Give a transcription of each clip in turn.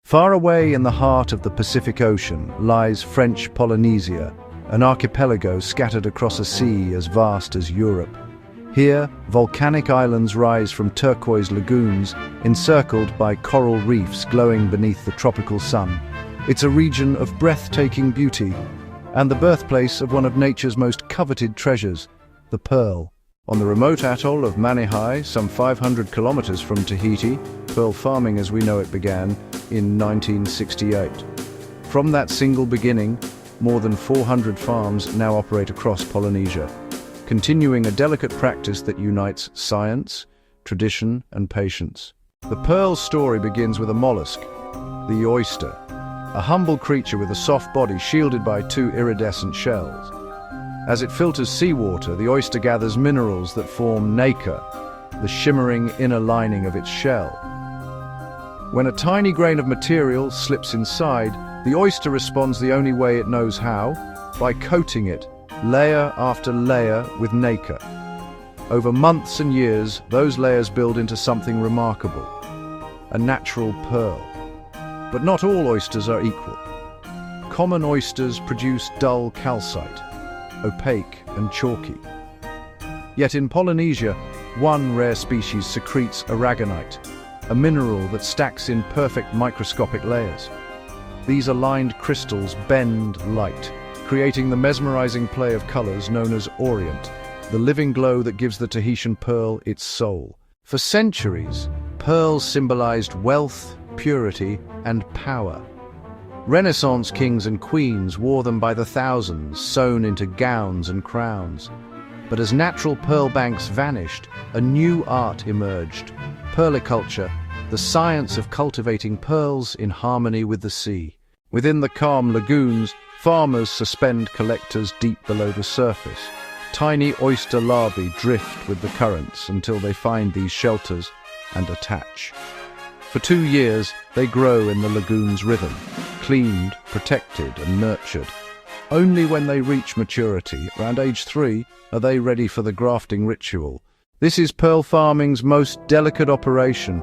Far away in the heart of the Pacific Ocean lies French Polynesia, an archipelago scattered across a sea as vast as Europe. Here, volcanic islands rise from turquoise lagoons, encircled by coral reefs glowing beneath the tropical sun. It's a region of breathtaking beauty, and the birthplace of one of nature's most coveted treasures, the pearl. On the remote atoll of Manihai, some 500 kilometers from Tahiti, pearl farming as we know it began in 1968. From that single beginning, more than 400 farms now operate across Polynesia, continuing a delicate practice that unites science, tradition, and patience. The pearl's story begins with a mollusk, the oyster, a humble creature with a soft body shielded by two iridescent shells. As it filters seawater, the oyster gathers minerals that form nacre, the shimmering inner lining of its shell. When a tiny grain of material slips inside, the oyster responds the only way it knows how, by coating it, layer after layer, with nacre. Over months and years, those layers build into something remarkable, a natural pearl. But not all oysters are equal. Common oysters produce dull calcite, opaque and chalky. Yet in Polynesia, one rare species secretes aragonite, a mineral that stacks in perfect microscopic layers. These aligned crystals bend light, creating the mesmerizing play of colors known as orient, the living glow that gives the Tahitian pearl its soul. For centuries, pearls symbolized wealth, purity, and power. Renaissance kings and queens wore them by the thousands, sewn into gowns and crowns. But as natural pearl banks vanished, a new art emerged: perliculture, the science of cultivating pearls in harmony with the sea. Within the calm lagoons, farmers suspend collectors deep below the surface. Tiny oyster larvae drift with the currents until they find these shelters and attach. For 2 years, they grow in the lagoon's rhythm, cleaned, protected, and nurtured. Only when they reach maturity, around age 3, are they ready for the grafting ritual. This is pearl farming's most delicate operation.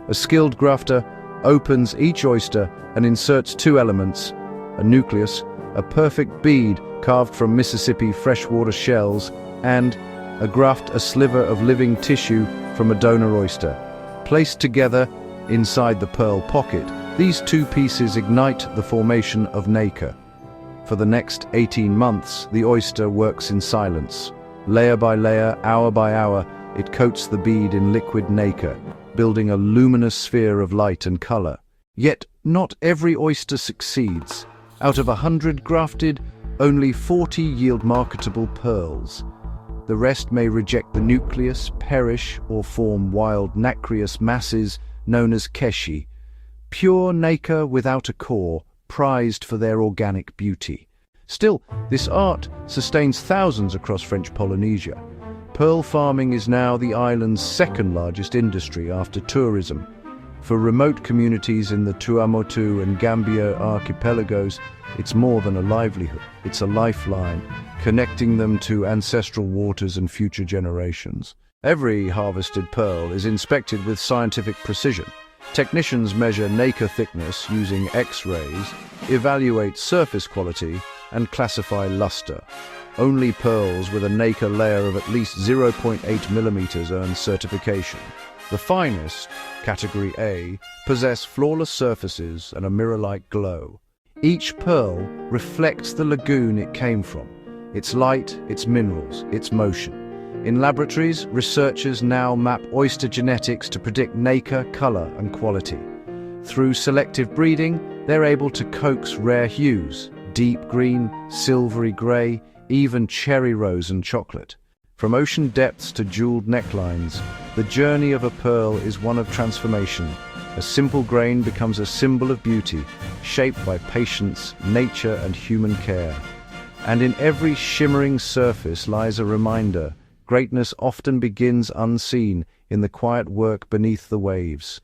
A skilled grafter opens each oyster and inserts 2 elements: a nucleus, a perfect bead carved from Mississippi freshwater shells, and a graft, a sliver of living tissue from a donor oyster. Placed together inside the pearl pocket, these 2 pieces ignite the formation of nacre. For the next 18 months, the oyster works in silence. Layer by layer, hour by hour, it coats the bead in liquid nacre, building a luminous sphere of light and color. Yet, not every oyster succeeds. Out of 100 grafted, only 40 yield marketable pearls. The rest may reject the nucleus, perish, or form wild nacreous masses known as keshi, pure nacre without a core, prized for their organic beauty. Still, this art sustains thousands across French Polynesia. Pearl farming is now the island's second largest industry after tourism. For remote communities in the Tuamotu and Gambia archipelagos, it's more than a livelihood. It's a lifeline, connecting them to ancestral waters and future generations. Every harvested pearl is inspected with scientific precision. Technicians measure nacre thickness using X-rays, evaluate surface quality, and classify luster. Only pearls with a nacre layer of at least 0.8 millimeters earn certification. The finest, Category A, possess flawless surfaces and a mirror-like glow. Each pearl reflects the lagoon it came from, its light, its minerals, its motion. In laboratories, researchers now map oyster genetics to predict nacre, color, and quality. Through selective breeding, they're able to coax rare hues: deep green, silvery gray, even cherry rose and chocolate. From ocean depths to jeweled necklines, the journey of a pearl is one of transformation. A simple grain becomes a symbol of beauty, shaped by patience, nature, and human care. And in every shimmering surface lies a reminder: greatness often begins unseen, in the quiet work beneath the waves.